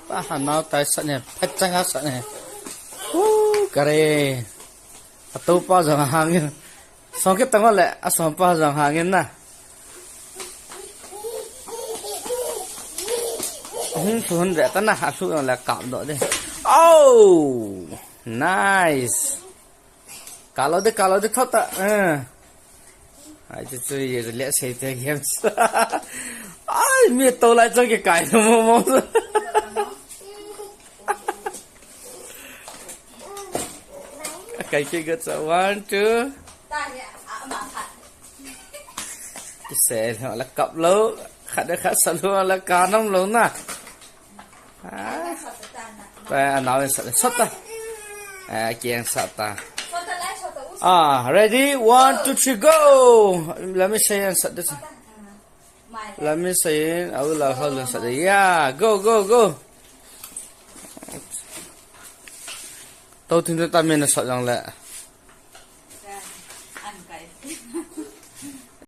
ta hàn nào tại sợ này phát trăng á sợ này cái này tôi bao giờ hàng như xong cái tăng lại xong bao giờ hàng như nè xuống để ta nè xuống là cạo độ đây oh nice cạo được thoát ta ai chơi rồi lẽ xây thế game ai miệt tôi lại chơi cái mông cái gật sao one two cái xe họ là cặp lớn khát được khát sợ luôn là cá nông lớn nè và nói sợ sốt ta kiêng sợ ta ready 1 2 3 go let me say and set this let me say là hơn là sợ đấy yeah go tôi tin tôi ta mình là sợ rằng lệ